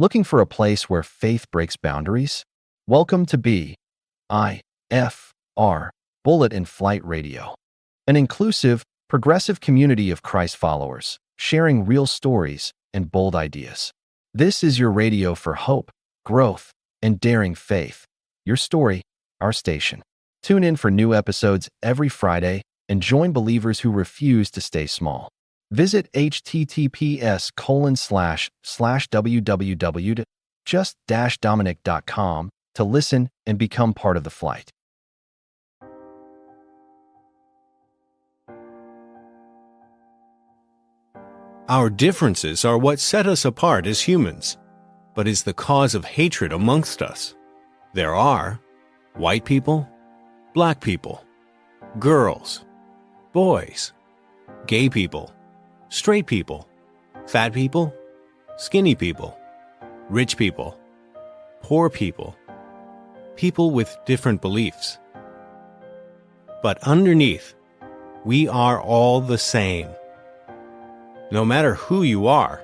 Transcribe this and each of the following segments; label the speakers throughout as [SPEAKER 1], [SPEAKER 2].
[SPEAKER 1] Looking for a place where faith breaks boundaries? Welcome to BIFR, Bullet in Flight Radio, an inclusive, progressive community of Christ followers, sharing real stories and bold ideas. This is your radio for hope, growth, and daring faith. Your story, our station. Tune in for new episodes every Friday and join believers who refuse to stay small. Visit https://www.just-dominic.com to listen and become part of the flight.
[SPEAKER 2] Our differences are what set us apart as humans, but is the cause of hatred amongst us. There are white people, black people, girls, boys, gay people, straight people, fat people, skinny people, rich people, poor people, people with different beliefs. But underneath, we are all the same. No matter who you are,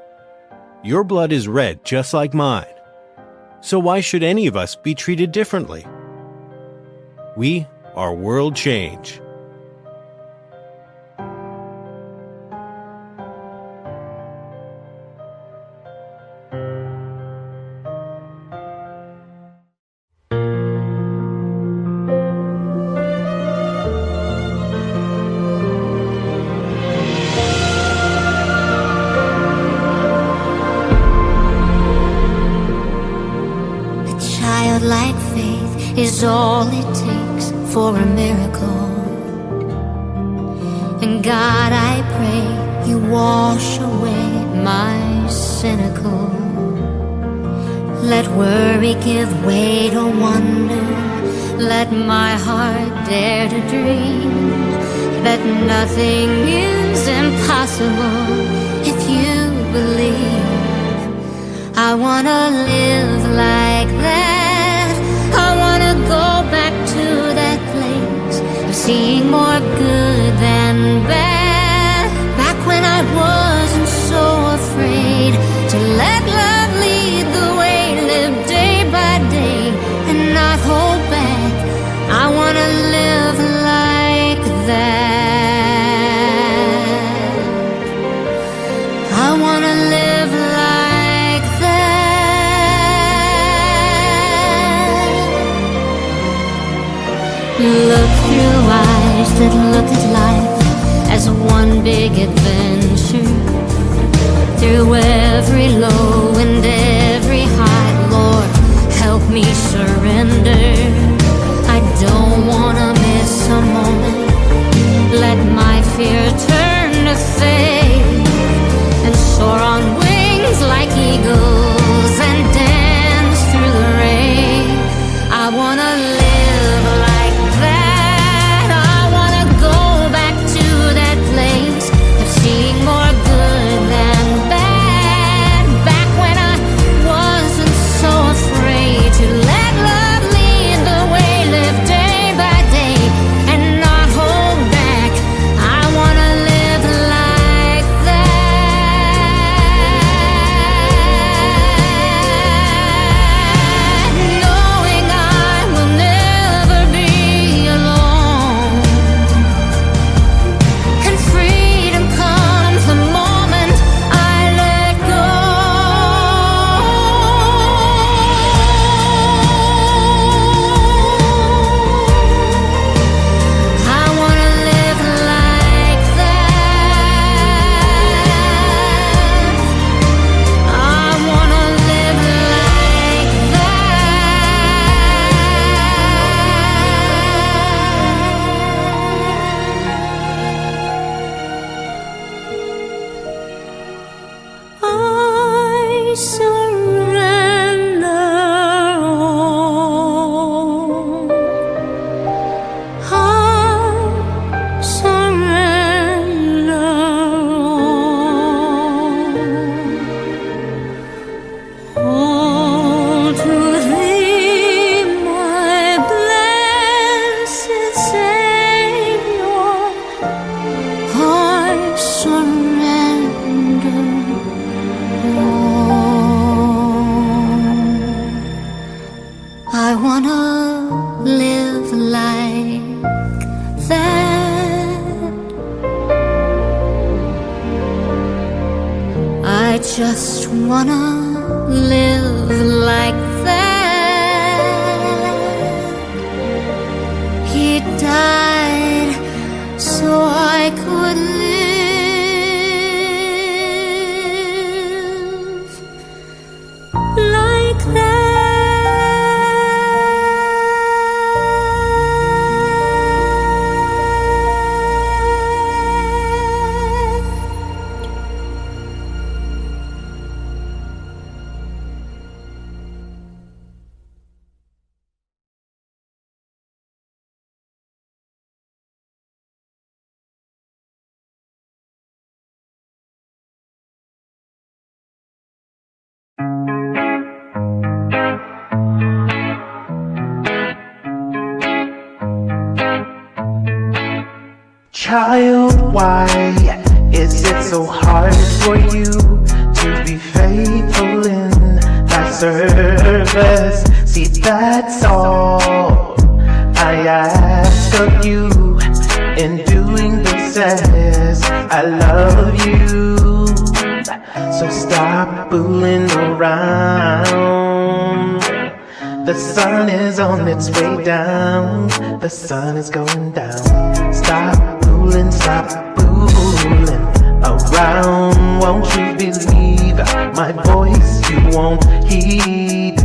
[SPEAKER 2] your blood is red just like mine. So why should any of us be treated differently? We are world change.
[SPEAKER 3] Childlike faith is all it takes for a miracle. And God, I pray you wash away my cynical. Let worry give way to wonder. Let my heart dare to dream that nothing is impossible if you believe. I wanna live like that. I wanna go back to that place of seeing more good than bad. Back when I wasn't so afraid to let love lead the way, live day by day and not hold back. I wanna live like that. I wanna live like that. Look through eyes that look at life as one big adventure. Through every low and every high, Lord, help me surrender. I don't wanna miss a moment. Let my fear turn to faith and soar on wings like eagles and dance through the rain. I wanna live like that. I wanna go back to that place of seeing more good than bad. Back when I wasn't so afraid to let love lead the wanna live like that. He died so I could live like that.
[SPEAKER 4] Child, why is it so hard for you to be faithful in thy service? See, that's all I ask of you in doing this, as I love you. So stop fooling around. The sun is on its way down. The sun is going down. Stop fooling around. Won't you believe my voice? You won't heed.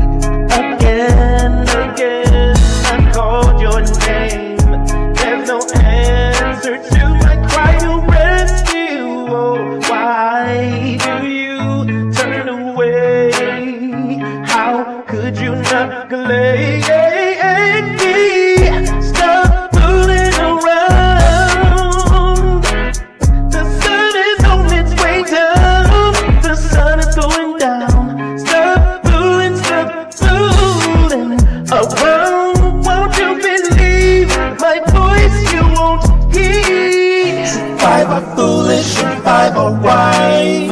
[SPEAKER 4] Again, I called your name. There's no answer to my cry to rescue. Oh, why do you turn away? How could you not neglect me? Stop fooling around. The sun is on its way down. The sun is going down. Stop fooling around. Won't you believe my voice? You won't heed. Five are foolish and five are wise.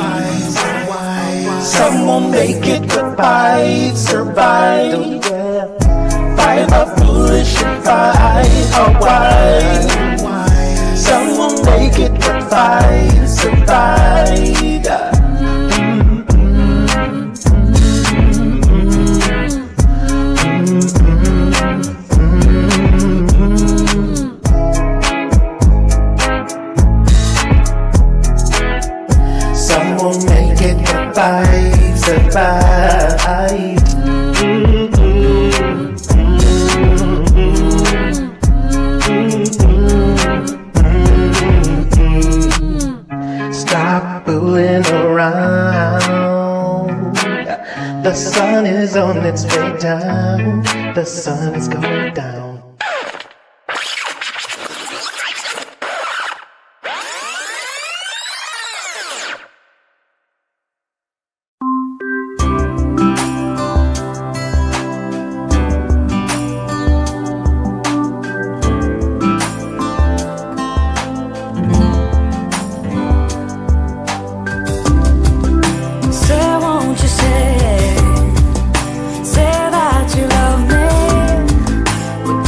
[SPEAKER 4] Some won't make it, but five survive. Five are foolish and five are wise. Some won't make it, but five survive. Some won't make it, but five survive. Stop fooling around. The sun is on its way down. The sun is going down.
[SPEAKER 3] Say that you love me with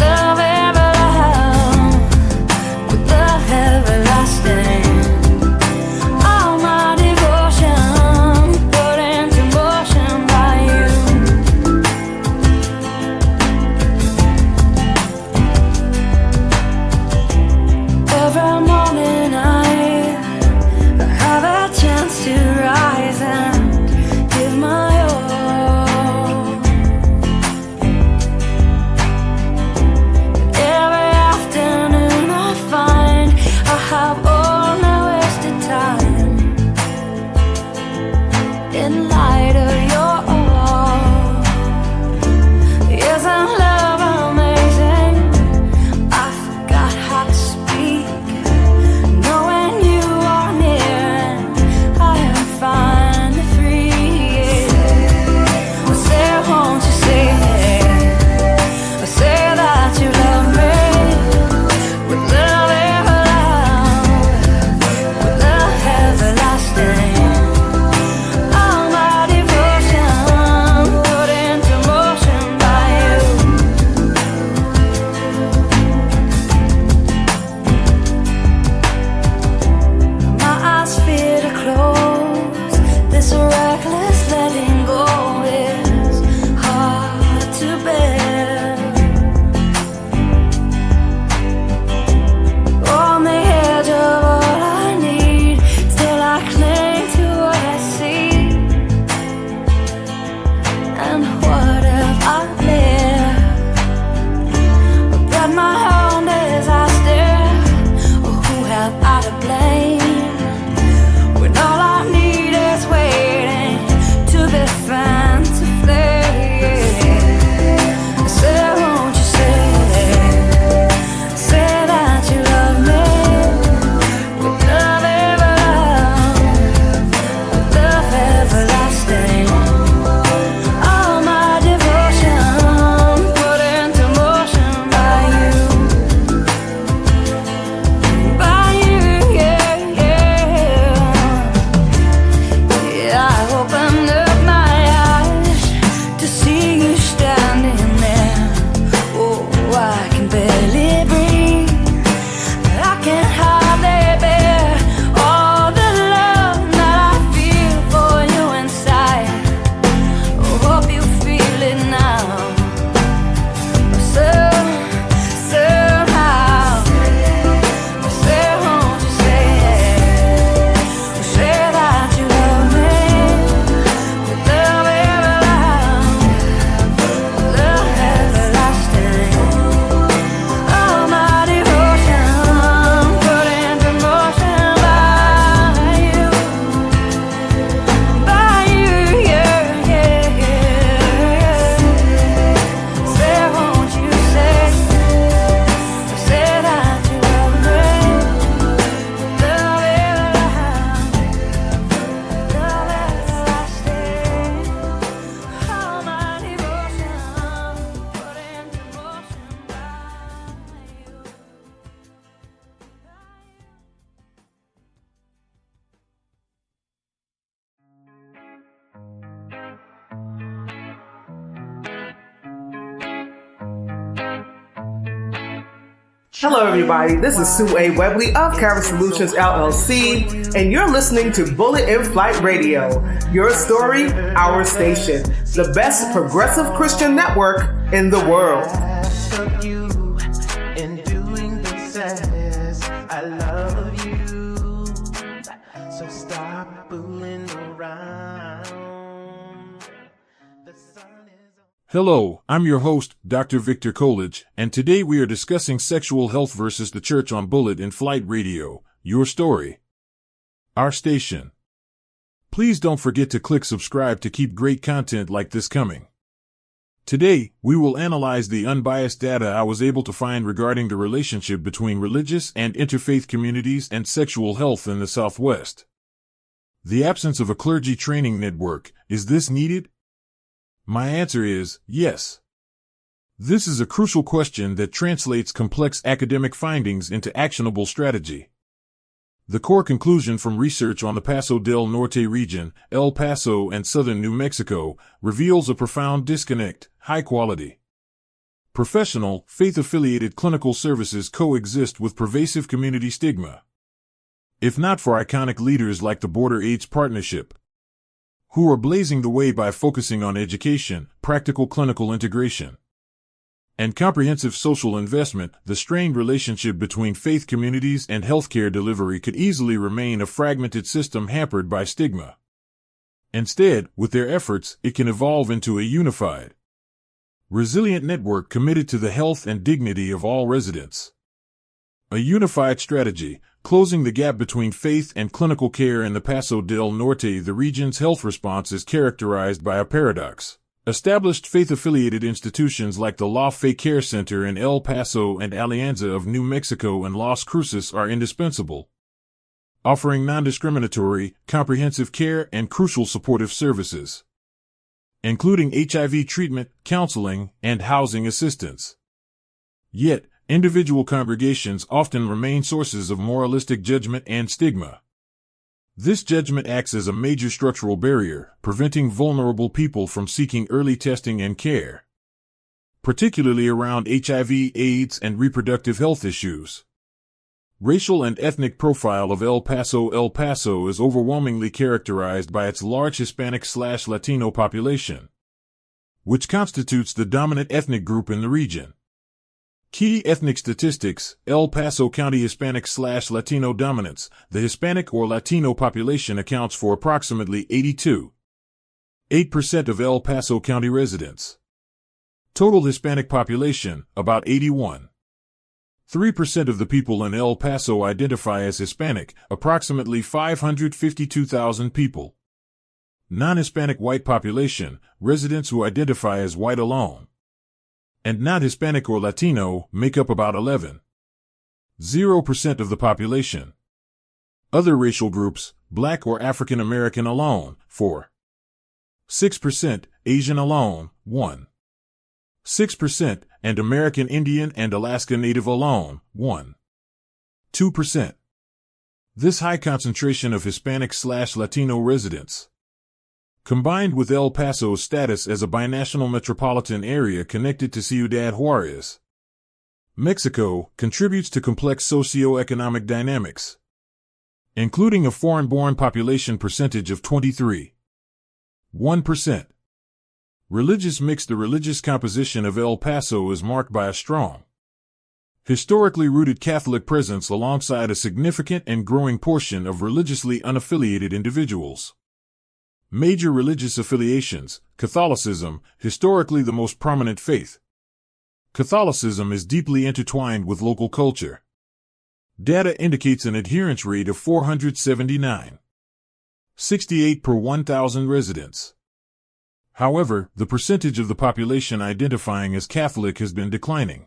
[SPEAKER 5] Hello, everybody. This is Sue A. Webley of Carrot Solutions LLC, and you're listening to Bullet in Flight Radio. Your story, our station. The best progressive Christian network in the world.
[SPEAKER 4] I love you. So stop fooling around. The sun is...
[SPEAKER 6] Hello, I'm your host, Dr. Victor Kolage, and today we are discussing sexual health versus the church on Bullet in Flight Radio, your story, our station. Please don't forget to click subscribe to keep great content like this coming. Today, we will analyze the unbiased data I was able to find regarding the relationship between religious and interfaith communities and sexual health in the Southwest. The absence of a clergy training network, is this needed? My answer is yes. This is a crucial question that translates complex academic findings into actionable strategy. The core conclusion from research on the Paso del Norte region, El Paso and southern New Mexico, reveals a profound disconnect. High quality, professional, faith-affiliated clinical services coexist with pervasive community stigma. If not for iconic leaders like the Border AIDS Partnership, who are blazing the way by focusing on education, practical clinical integration, and comprehensive social investment, the strained relationship between faith communities and healthcare delivery could easily remain a fragmented system hampered by stigma. Instead, with their efforts, it can evolve into a unified, resilient network committed to the health and dignity of all residents. A unified strategy, closing the gap between faith and clinical care in the Paso del Norte. The region's health response is characterized by a paradox. Established faith-affiliated institutions like the La Fe Care Center in El Paso and Alianza of New Mexico and Las Cruces are indispensable, offering non-discriminatory, comprehensive care and crucial supportive services, including HIV treatment, counseling, and housing assistance. Yet, individual congregations often remain sources of moralistic judgment and stigma. This judgment acts as a major structural barrier, preventing vulnerable people from seeking early testing and care, particularly around HIV, AIDS, and reproductive health issues. Racial and ethnic profile of El Paso. El Paso is overwhelmingly characterized by its large Hispanic/Latino population, which constitutes the dominant ethnic group in the region. Key ethnic statistics: El Paso County Hispanic/Latino dominance. The Hispanic or Latino population accounts for approximately 82.8% of El Paso County residents. Total Hispanic population, about 81.3% of the people in El Paso identify as Hispanic, approximately 552,000 people. Non-Hispanic white population, residents who identify as white alone, and not Hispanic or Latino, make up about 11.0% of the population. Other racial groups, Black or African American alone, 4.6%, Asian alone, 1.6%, and American Indian and Alaska Native alone, 1.2%. This high concentration of Hispanic/Latino residents, combined with El Paso's status as a binational metropolitan area connected to Ciudad Juarez, Mexico, contributes to complex socio-economic dynamics, including a foreign-born population percentage of 23.1%. Religious mix. The religious composition of El Paso is marked by a strong, historically rooted Catholic presence alongside a significant and growing portion of religiously unaffiliated individuals. Major religious affiliations: Catholicism, historically the most prominent faith. Catholicism is deeply intertwined with local culture. Data indicates an adherence rate of 479.68 per 1,000 residents. However, the percentage of the population identifying as Catholic has been declining,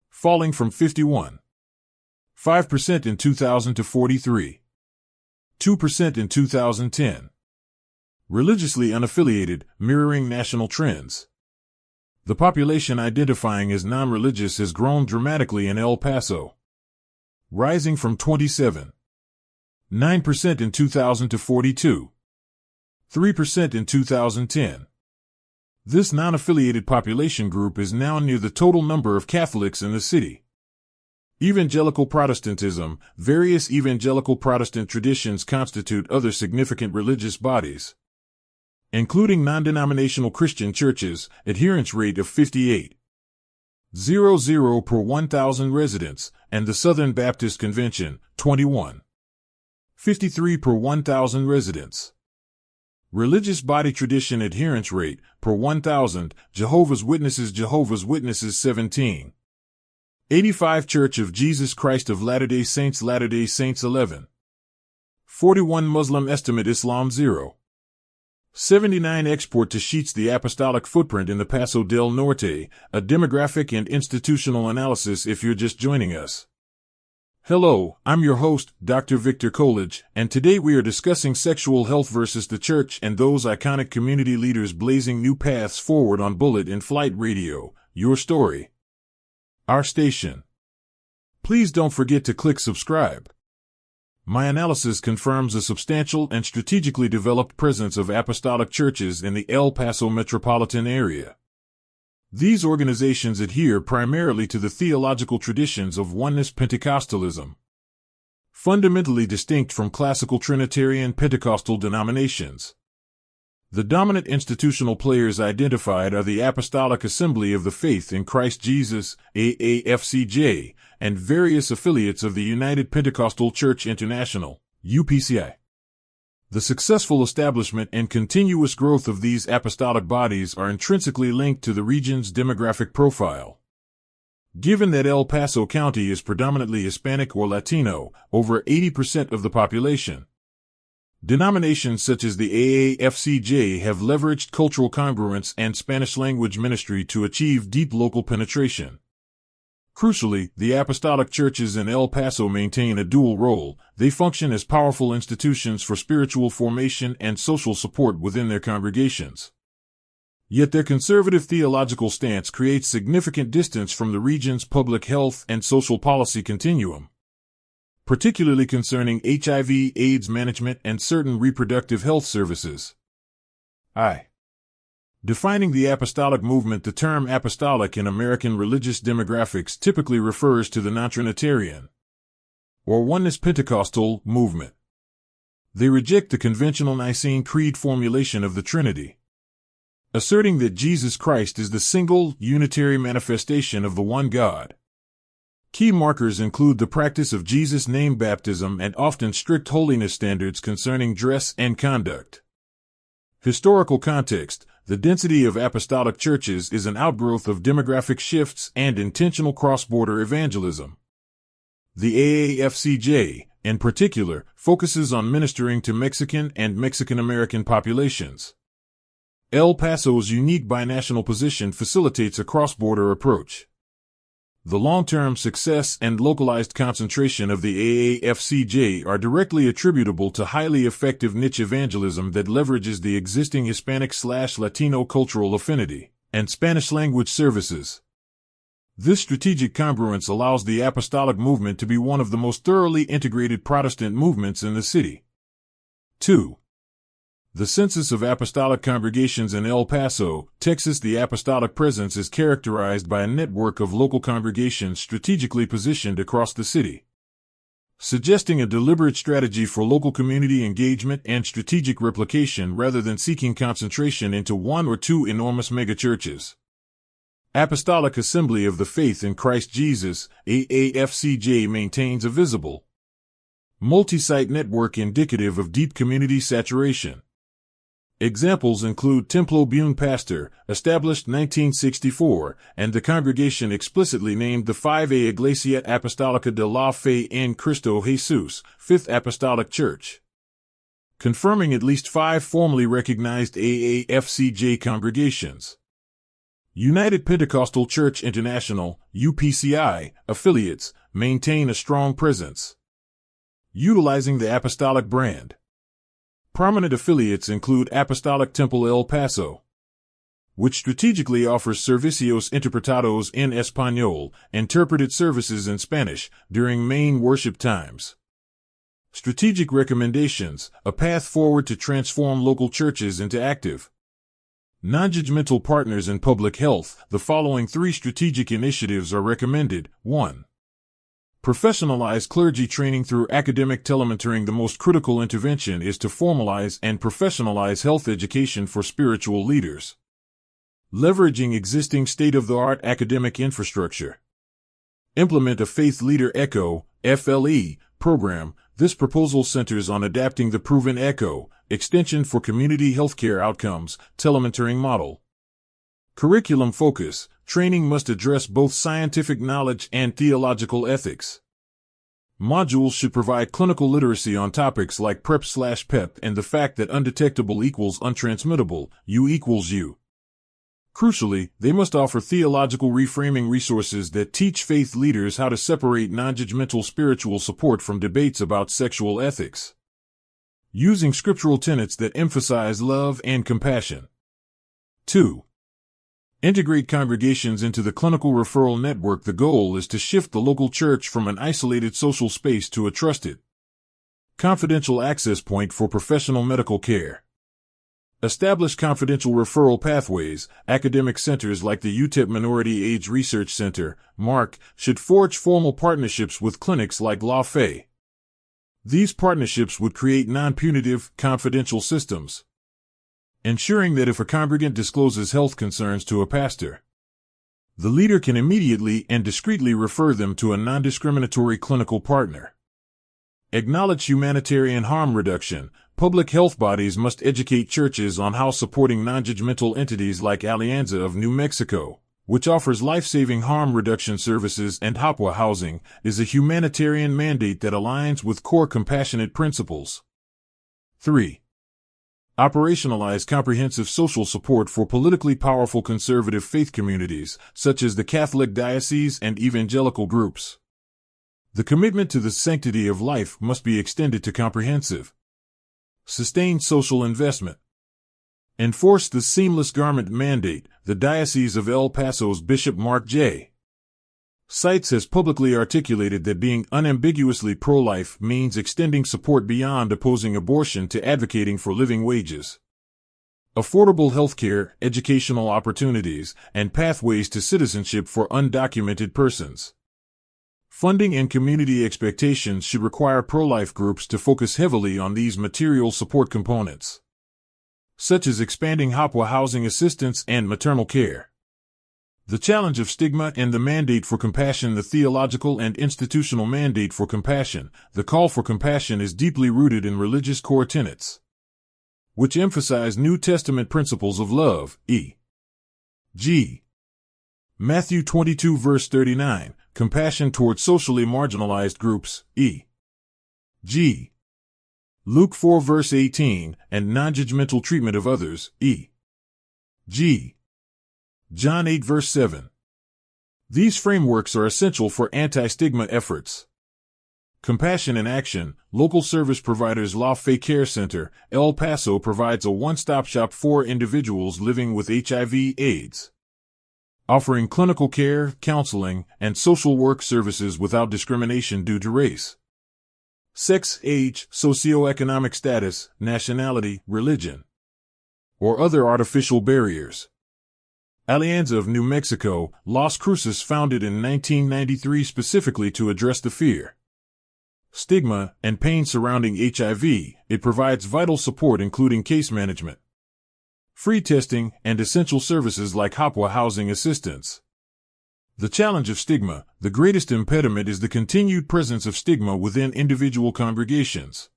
[SPEAKER 6] falling from 51.5% in 2000 to 43.2% in 2010. Religiously unaffiliated, mirroring national trends. The population identifying as non-religious has grown dramatically in El Paso, rising from 27.9% in 2000 to 42.3% in 2010. This non-affiliated population group is now near the total number of Catholics in the city. Evangelical Protestantism. Various evangelical Protestant traditions constitute other significant religious bodies, including non-denominational Christian churches, adherence rate of 58.00 per 1,000 residents, and the Southern Baptist Convention, 21.53 per 1,000 residents. Religious body tradition adherence rate, per 1,000, Jehovah's Witnesses 17.85 Church of Jesus Christ of Latter-day Saints 11.41 Muslim estimate Islam 0.79 Export to Sheets The Apostolic Footprint in the Paso del Norte, a demographic and institutional analysis if you're just joining us. Hello, I'm your host, Dr. Victor Kolage, and today we are discussing sexual health versus the church and those iconic community leaders blazing new paths forward on Bullet in Flight Radio, your story, our station. Please don't forget to click subscribe. My analysis confirms a substantial and strategically developed presence of apostolic churches in the El Paso metropolitan area. These organizations adhere primarily to the theological traditions of Oneness Pentecostalism, fundamentally distinct from classical Trinitarian Pentecostal denominations. The dominant institutional players identified are the Apostolic Assembly of the Faith in Christ Jesus, AAFCJ, and various affiliates of the United Pentecostal Church International, UPCI. The successful establishment and continuous growth of these apostolic bodies are intrinsically linked to the region's demographic profile. Given that El Paso County is predominantly Hispanic or Latino, over 80% of the population, denominations such as the AAFCJ have leveraged cultural congruence and Spanish-language ministry to achieve deep local penetration. Crucially, the apostolic churches in El Paso maintain a dual role. They function as powerful institutions for spiritual formation and social support within their congregations. Yet their conservative theological stance creates significant distance from the region's public health and social policy continuum, particularly concerning HIV/AIDS management and certain reproductive health services. Defining the apostolic movement. The term apostolic in American religious demographics typically refers to the non-Trinitarian or Oneness Pentecostal movement. They reject the conventional Nicene Creed formulation of the Trinity, asserting that Jesus Christ is the single, unitary manifestation of the one God. Key markers include the practice of Jesus' name baptism and often strict holiness standards concerning dress and conduct. Historical context. The density of apostolic churches is an outgrowth of demographic shifts and intentional cross-border evangelism. The AAFCJ, in particular, focuses on ministering to Mexican and Mexican-American populations. El Paso's unique binational position facilitates a cross-border approach. The long-term success and localized concentration of the AAFCJ are directly attributable to highly effective niche evangelism that leverages the existing Hispanic/Latino cultural affinity and Spanish-language services. This strategic congruence allows the apostolic movement to be one of the most thoroughly integrated Protestant movements in the city. 2. The census of apostolic congregations in El Paso, Texas. The apostolic presence is characterized by a network of local congregations strategically positioned across the city, suggesting a deliberate strategy for local community engagement and strategic replication rather than seeking concentration into one or two enormous megachurches. Apostolic Assembly of the Faith in Christ Jesus, AAFCJ, maintains a visible, multi-site network indicative of deep community saturation. Examples include Templo Buen Pastor, established 1964, and the congregation explicitly named the 5A Iglesia Apostólica de la Fe en Cristo Jesús, Fifth Apostolic Church, confirming at least 5 formally recognized AAFCJ congregations. United Pentecostal Church International, UPCI, affiliates, maintain a strong presence, utilizing the apostolic brand. Prominent affiliates include Apostolic Temple El Paso, which strategically offers servicios interpretados en español, interpreted services in Spanish, during main worship times. Strategic recommendations, a path forward to transform local churches into active, non-judgmental partners in public health. The following 3 strategic initiatives are recommended. 1. Professionalized clergy training through academic telementoring. The most critical intervention is to formalize and professionalize health education for spiritual leaders. Leveraging existing state-of-the-art academic infrastructure. Implement a Faith Leader ECHO (FLE) program. This proposal centers on adapting the proven ECHO extension for community healthcare outcomes telementoring model. Curriculum focus. Training must address both scientific knowledge and theological ethics. Modules should provide clinical literacy on topics like PrEP/PEP and the fact that undetectable equals untransmittable, U equals U. Crucially, they must offer theological reframing resources that teach faith leaders how to separate non-judgmental spiritual support from debates about sexual ethics. Using scriptural tenets that emphasize love and compassion. 2. Integrate congregations into the clinical referral network. The goal is to shift the local church from an isolated social space to a trusted, confidential access point for professional medical care. Establish confidential referral pathways. Academic centers like the UTEP Minority Age Research Center, MARC, should forge formal partnerships with clinics like La Fe. These partnerships would create non-punitive, confidential systems, ensuring that if a congregant discloses health concerns to a pastor, the leader can immediately and discreetly refer them to a non-discriminatory clinical partner. Acknowledge humanitarian harm reduction. Public health bodies must educate churches on how supporting non-judgmental entities like Alianza of New Mexico, which offers life-saving harm reduction services, and HAPWA housing, is a humanitarian mandate that aligns with core compassionate principles. 3. Operationalize comprehensive social support for politically powerful conservative faith communities, such as the Catholic diocese and evangelical groups. The commitment to the sanctity of life must be extended to comprehensive, sustained social investment. Enforce the seamless garment mandate. The Diocese of El Paso's Bishop Mark J. Seitz has publicly articulated that being unambiguously pro-life means extending support beyond opposing abortion to advocating for living wages, affordable health care, educational opportunities, and pathways to citizenship for undocumented persons. Funding and community expectations should require pro-life groups to focus heavily on these material support components, such as expanding HAPWA housing assistance and maternal care. The challenge of stigma and the mandate for compassion. The theological and institutional mandate for compassion. The call for compassion is deeply rooted in religious core tenets, which emphasize New Testament principles of love, e.g. Matthew 22 verse 39, compassion toward socially marginalized groups, e.g. Luke 4 verse 18, and non-judgmental treatment of others, e.g. John 8 verse 7. These frameworks are essential for anti-stigma efforts. Compassion in action. Local service providers. La Fe Care Center, El Paso provides a one-stop shop for individuals living with HIV/AIDS, offering clinical care, counseling, and social work services without discrimination due to race, sex, age, socioeconomic status, nationality, religion, or other artificial barriers. Alianza of New Mexico, Las Cruces, founded in 1993 specifically to address the fear, stigma, and pain surrounding HIV. It provides vital support including case management, free testing, and essential services like HAPWA housing assistance. The challenge of stigma. The greatest impediment is the continued presence of stigma within individual congregations.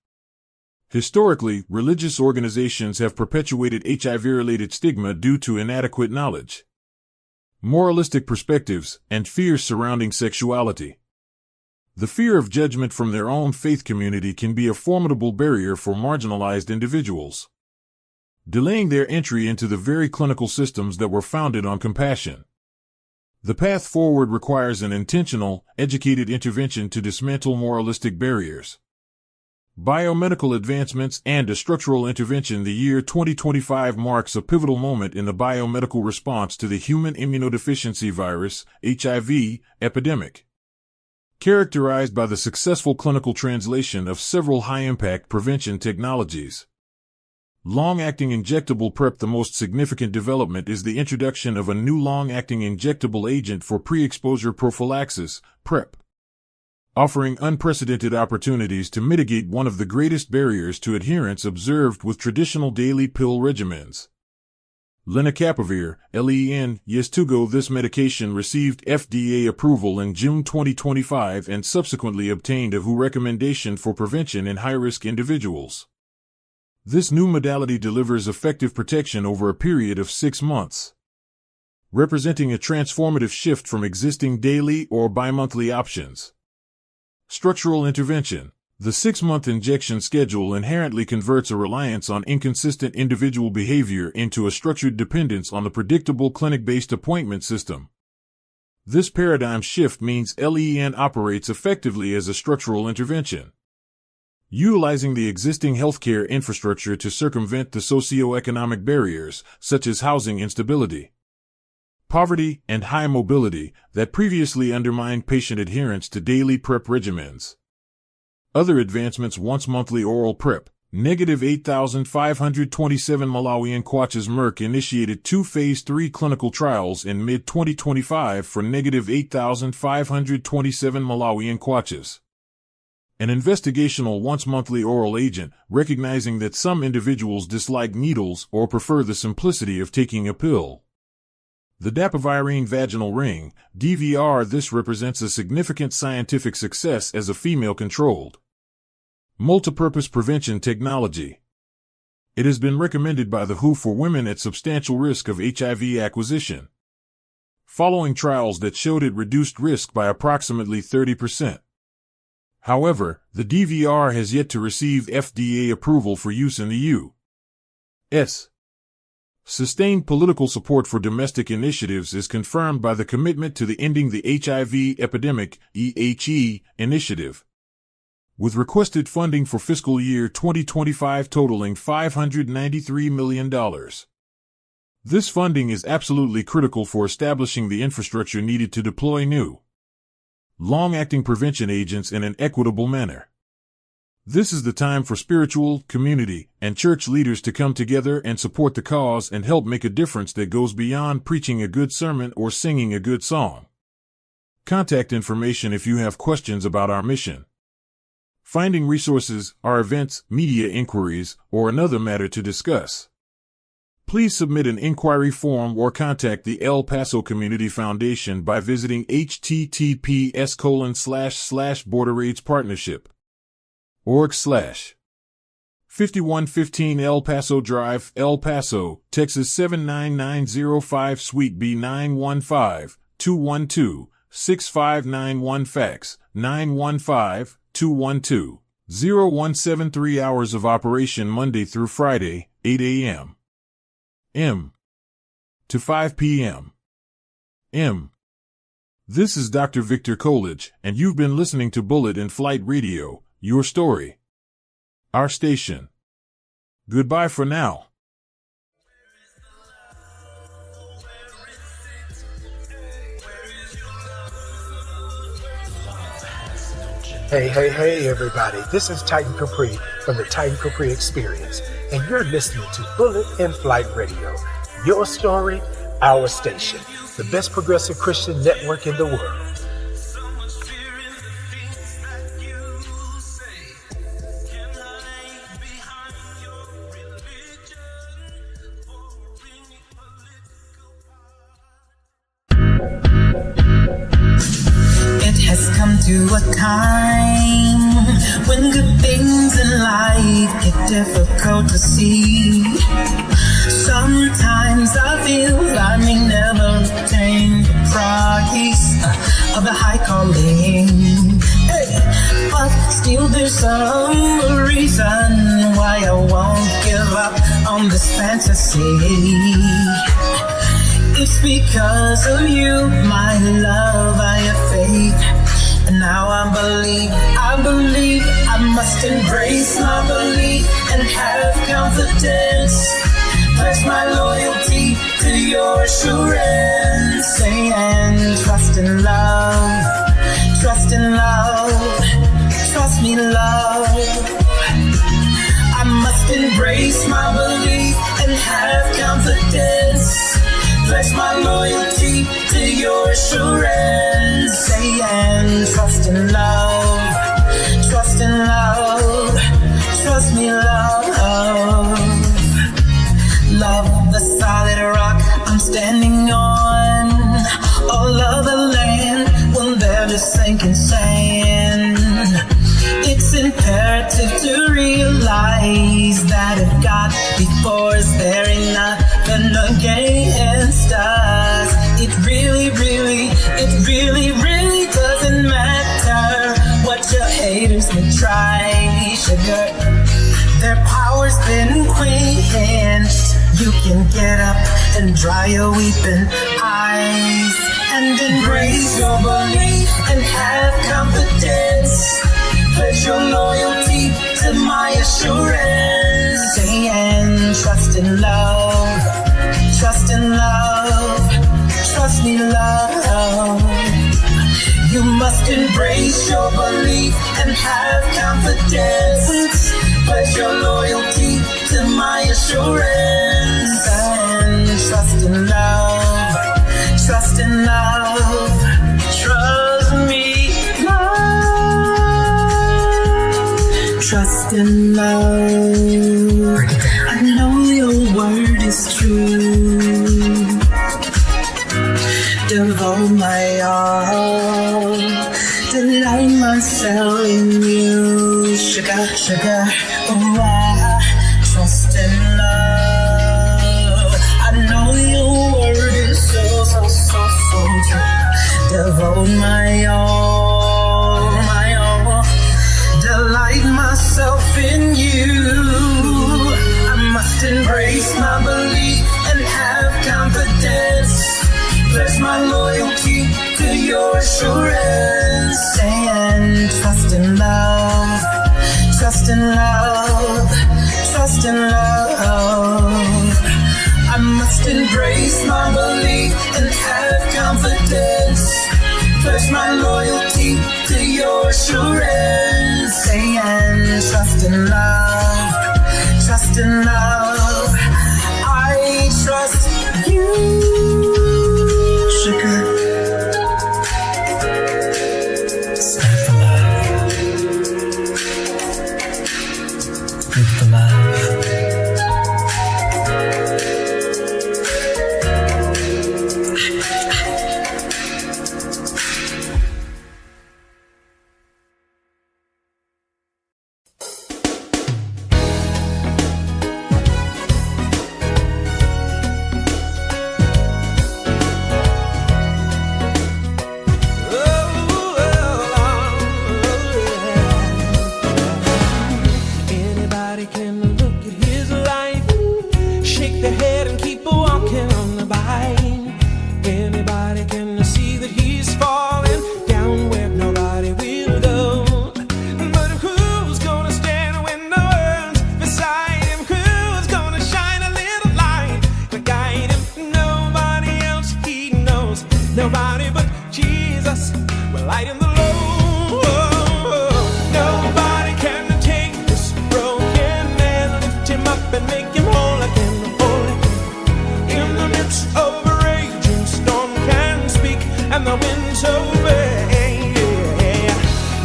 [SPEAKER 6] Historically, religious organizations have perpetuated HIV-related stigma due to inadequate knowledge, moralistic perspectives, and fears surrounding sexuality. The fear of judgment from their own faith community can be a formidable barrier for marginalized individuals, delaying their entry into the very clinical systems that were founded on compassion. The path forward requires an intentional, educated intervention to dismantle moralistic barriers, biomedical advancements, and a structural intervention. The year 2025 marks a pivotal moment in the biomedical response to the human immunodeficiency virus, HIV, epidemic, characterized by the successful clinical translation of several high-impact prevention technologies. Long-acting injectable PrEP. The most significant development is the introduction of a new long-acting injectable agent for pre-exposure prophylaxis, PrEP. offering unprecedented opportunities to mitigate one of the greatest barriers to adherence observed with traditional daily pill regimens. Lenacapavir, LEN, Yeztugo. This medication received FDA approval in June 2025 and subsequently obtained a WHO recommendation for prevention in high-risk individuals. This new modality delivers effective protection over a period of 6 months, representing a transformative shift from existing daily or bimonthly options. Structural intervention. The 6-month injection schedule inherently converts a reliance on inconsistent individual behavior into a structured dependence on the predictable clinic-based appointment system. This paradigm shift means LEN operates effectively as a structural intervention, utilizing the existing healthcare infrastructure to circumvent the socioeconomic barriers, such as housing instability, poverty, and high mobility, that previously undermined patient adherence to daily PrEP regimens. Other advancements: once-monthly oral PrEP. Negative 8,527 Malawian kwaches. Merck initiated 2 phase 3 clinical trials in mid-2025 for negative 8,527 Malawian kwaches. An investigational once-monthly oral agent, recognizing that some individuals dislike needles or prefer the simplicity of taking a pill. The dapivirine vaginal ring, DVR. This represents a significant scientific success as a female-controlled, multipurpose prevention technology. It has been recommended by the WHO for women at substantial risk of HIV acquisition, following trials that showed it reduced risk by approximately 30%. However, the DVR has yet to receive FDA approval for use in the U.S. Sustained political support for domestic initiatives is confirmed by the commitment to the Ending the HIV Epidemic (EHE) initiative, with requested funding for fiscal year 2025 totaling $593 million. This funding is absolutely critical for establishing the infrastructure needed to deploy new, long-acting prevention agents in an equitable manner. This is the time for spiritual, community, and church leaders to come together and support the cause and help make a difference that goes beyond preaching a good sermon or singing a good song. Contact information if you have questions about our mission, finding resources, our events, media inquiries, or another matter to discuss. Please submit an inquiry form or contact the El Paso Community Foundation by visiting https://borderaidespartnership.org/5115 El Paso Drive, El Paso, Texas 79905, Suite B 915-212-6591 Fax 915-212-0173 Hours of operation Monday through Friday, 8 a.m. M. to 5 p.m. M. This is Dr. Victor Kolage, and you've been listening to Bullet in Flight Radio, your story, our station. Goodbye for now.
[SPEAKER 7] Hey, everybody. This is Titan Capri from the Titan Capri Experience, and you're listening to Bullet in Flight Radio, your story, our station, the best progressive Christian network in the world.
[SPEAKER 8] To a time when good things in life get difficult to see. Sometimes I feel I may never attain the price of the high calling. Hey, but still there's some reason why I won't give up on this fantasy. It's because of you, my love, I have faith. And now I believe I must embrace my belief and have confidence. Place my loyalty to your assurance and trust in love, trust in love, trust me love. I must embrace my belief and have confidence. Place my loyalty to your assurance, say and trust in love. lies that have got before us, there ain't nothing against us. It really doesn't matter what your haters may try, sugar. Their power's been quenched. You can get up and dry your weeping eyes and embrace your belief and have confidence. Pledge your loyalty to my assurance. Stay and trust in love. Trust in love. Trust me, love. You must embrace your belief and have confidence. Pledge your loyalty to my assurance. And trust in love. Trust in love. Trust me, love. Trust in love. I know your word is true. Devote my all, delight myself in you, sugar, sugar. Oh, I trust in love. I know your word is so true. Devote my all, delight myself in you. I must embrace my belief and have confidence. Pledge my loyalty to your assurance. And trust in love. Trust in love. Trust in love. I must embrace my belief and have confidence. Pledge my loyalty to your assurance. And trust in love. Trust in love. I trust you. Sugar. Stand for love. Live for love.
[SPEAKER 9] Nobody but Jesus will lighten the load. Nobody can take this broken man, lift him up and make him whole again, whole again. In the midst of a raging storm can speak, and the winds obey.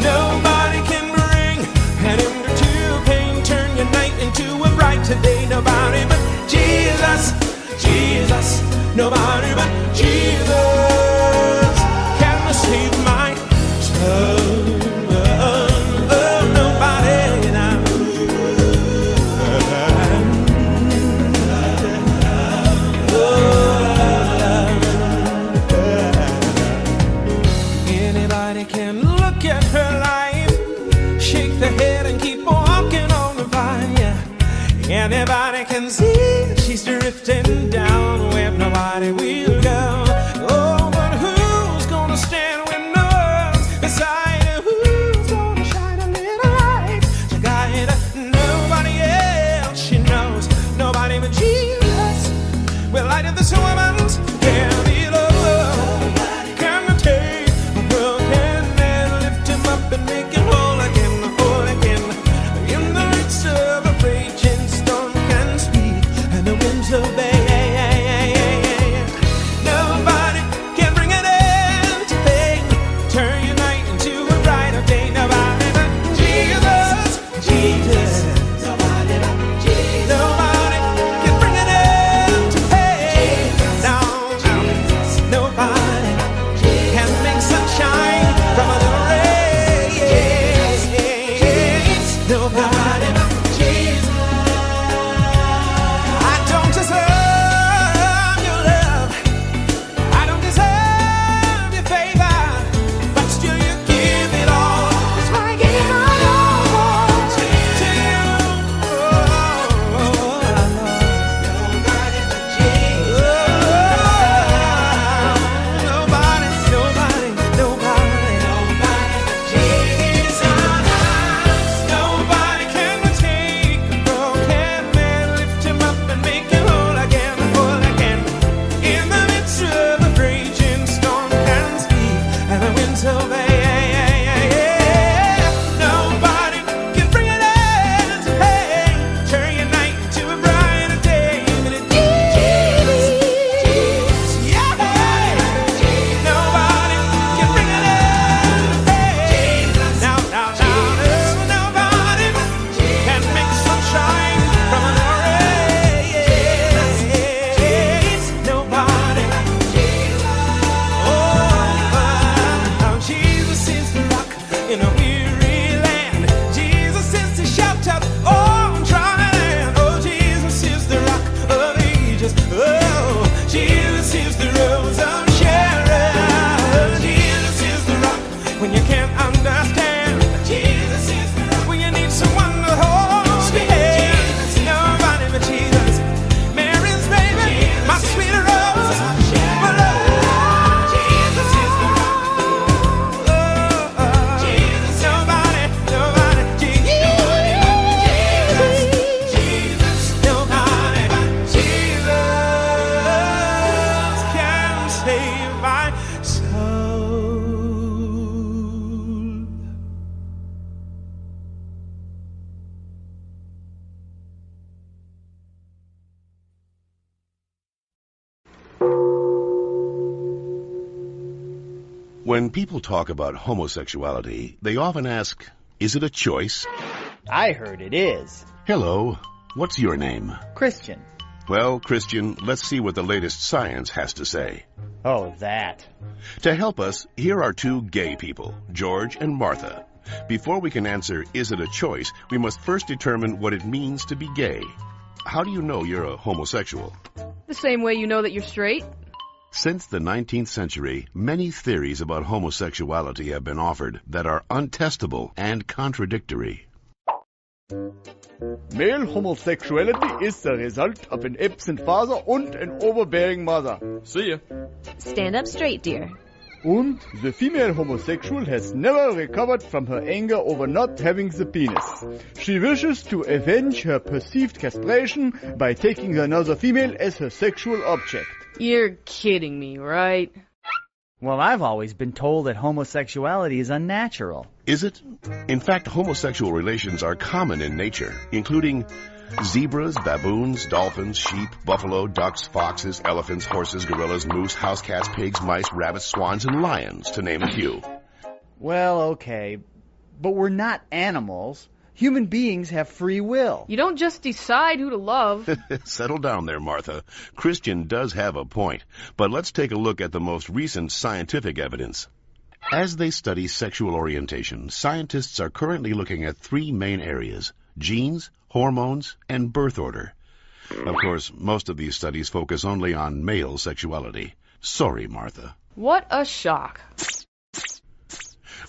[SPEAKER 9] Nobody can bring an end to pain, turn your night into a brighter day. Nobody but Jesus, Jesus. Nobody but Jesus. Save my soul. Nobody now. Anybody can look at her life, shake their head and keep walking on the vine. Yeah. Anybody can see she's drifting down where nobody will go. Oh, but who's gonna stand when no one's beside her? Who's gonna shine a little light to guide her? Nobody else she knows, nobody but Jesus will light up this woman's heavy load. Can take a broken man, lift him up and make him whole again, whole again. In the midst of a raging storm can speak, and the winds obey.
[SPEAKER 10] When people talk about homosexuality, they often ask, is it a choice?
[SPEAKER 11] I heard it is.
[SPEAKER 10] Hello, what's your name?
[SPEAKER 11] Christian.
[SPEAKER 10] Well, Christian, let's see what the latest science has to say.
[SPEAKER 11] Oh, that.
[SPEAKER 10] To help us, here are two gay people, George and Martha. Before we can answer, is it a choice, we must first determine what it means to be gay. How do you know you're a homosexual?
[SPEAKER 12] The same way you know that you're straight.
[SPEAKER 10] Since the 19th century, many theories about homosexuality have been offered that are untestable and contradictory.
[SPEAKER 13] Male homosexuality is the result of an absent father and an overbearing mother. See ya.
[SPEAKER 14] Stand up straight, dear.
[SPEAKER 13] And the female homosexual has never recovered from her anger over not having the penis. She wishes to avenge her perceived castration by taking another female as her sexual object.
[SPEAKER 12] You're kidding me, right?
[SPEAKER 11] Well, I've always been told that homosexuality is unnatural.
[SPEAKER 10] Is it? In fact, homosexual relations are common in nature, including zebras, baboons, dolphins, sheep, buffalo, ducks, foxes, elephants, horses, gorillas, moose, house cats, pigs, mice, rabbits, swans, and lions, to name a few.
[SPEAKER 11] Well, okay, but we're not animals. Human beings have free will.
[SPEAKER 12] You don't just decide who to love.
[SPEAKER 10] Settle down there, Martha. Christian does have a point, but let's take a look at the most recent scientific evidence. As they study sexual orientation, scientists are currently looking at three main areas: genes, hormones, and birth order. Of course, most of these studies focus only on male sexuality. Sorry, Martha.
[SPEAKER 12] What a shock.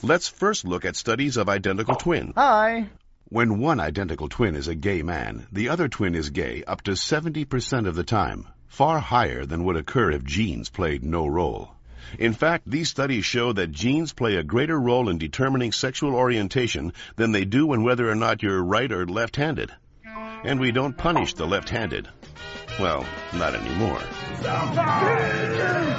[SPEAKER 10] Let's first look at studies of identical twins.
[SPEAKER 11] Hi.
[SPEAKER 10] When one identical twin is a gay man, the other twin is gay up to 70% of the time, far higher than would occur if genes played no role. In fact, these studies show that genes play a greater role in determining sexual orientation than they do in whether or not you're right or left-handed. And we don't punish the left-handed. Well, not anymore.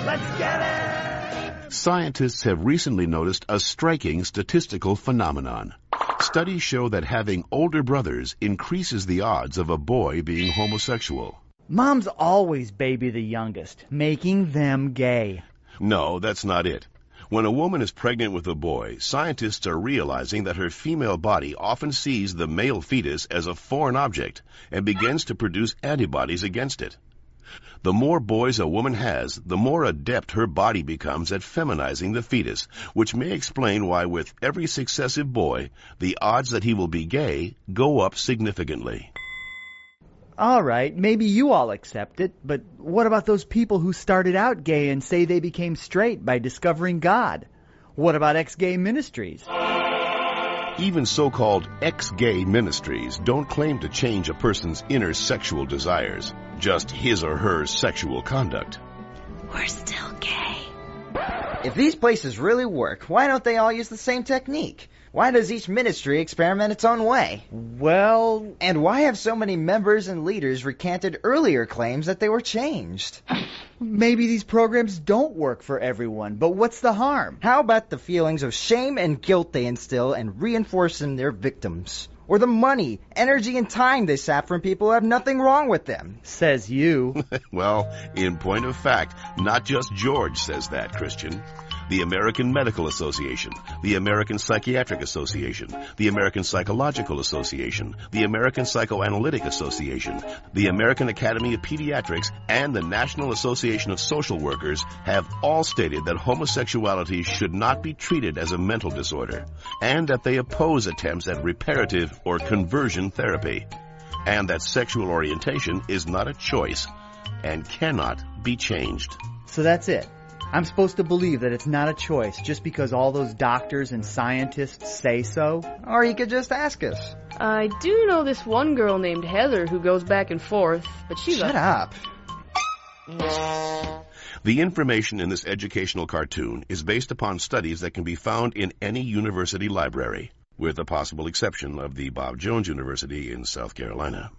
[SPEAKER 11] Let's get it!
[SPEAKER 10] Scientists have recently noticed a striking statistical phenomenon. Studies show that having older brothers increases the odds of a boy being homosexual.
[SPEAKER 11] Moms always baby the youngest, making them gay.
[SPEAKER 10] No, that's not it. When a woman is pregnant with a boy, scientists are realizing that her female body often sees the male fetus as a foreign object and begins to produce antibodies against it. The more boys a woman has, the more adept her body becomes at feminizing the fetus, which may explain why with every successive boy, the odds that he will be gay go up significantly.
[SPEAKER 11] All right, maybe you all accept it, but what about those people who started out gay and say they became straight by discovering God? What about ex-gay ministries?
[SPEAKER 10] Even so-called ex-gay ministries don't claim to change a person's inner sexual desires, just his or her sexual conduct.
[SPEAKER 14] We're still gay.
[SPEAKER 15] If these places really work, why don't they all use the same technique? Why does each ministry experiment its own way?
[SPEAKER 11] Well...
[SPEAKER 15] And why have so many members and leaders recanted earlier claims that they were changed?
[SPEAKER 11] Maybe these programs don't work for everyone, but what's the harm?
[SPEAKER 15] How about the feelings of shame and guilt they instill and reinforce in their victims? Or the money, energy, and time they sap from people who have nothing wrong with them?
[SPEAKER 11] Says you.
[SPEAKER 10] Well, in point of fact, not just George says that, Christian. The American Medical Association, the American Psychiatric Association, the American Psychological Association, the American Psychoanalytic Association, the American Academy of Pediatrics, and the National Association of Social Workers have all stated that homosexuality should not be treated as a mental disorder, and that they oppose attempts at reparative or conversion therapy, and that sexual orientation is not a choice and cannot be changed.
[SPEAKER 11] So that's it. I'm supposed to believe that it's not a choice just because all those doctors and scientists say so?
[SPEAKER 15] Or you could just ask us.
[SPEAKER 12] I do know this one girl named Heather who goes back and forth, but she's
[SPEAKER 15] Shut up.
[SPEAKER 10] The information in this educational cartoon is based upon studies that can be found in any university library, with the possible exception of the Bob Jones University in South Carolina.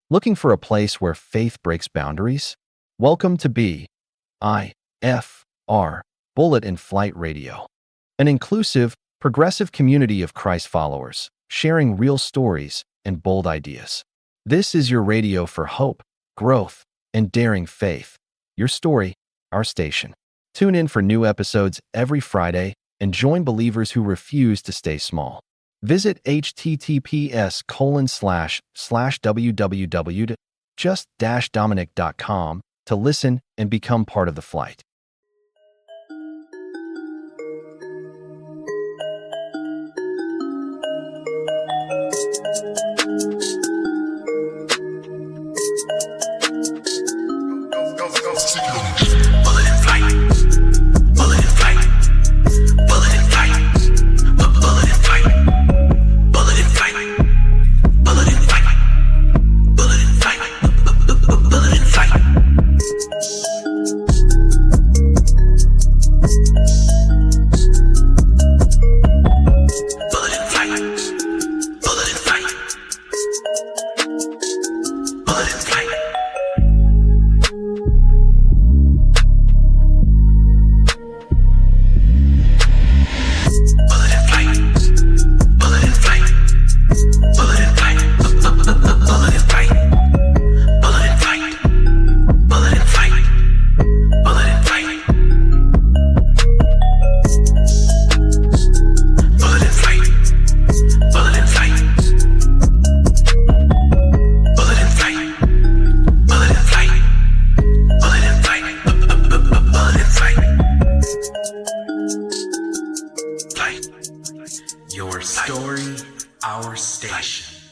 [SPEAKER 1] Looking for a place where faith breaks boundaries? Welcome to BIFR, Bullet in Flight Radio, an inclusive, progressive community of Christ followers, sharing real stories and bold ideas. This is your radio for hope, growth, and daring faith. Your story, our station. Tune in for new episodes every Friday and join believers who refuse to stay small. Visit https://www.just-dominic.com to listen and become part of the flight.
[SPEAKER 16] Your story, our station.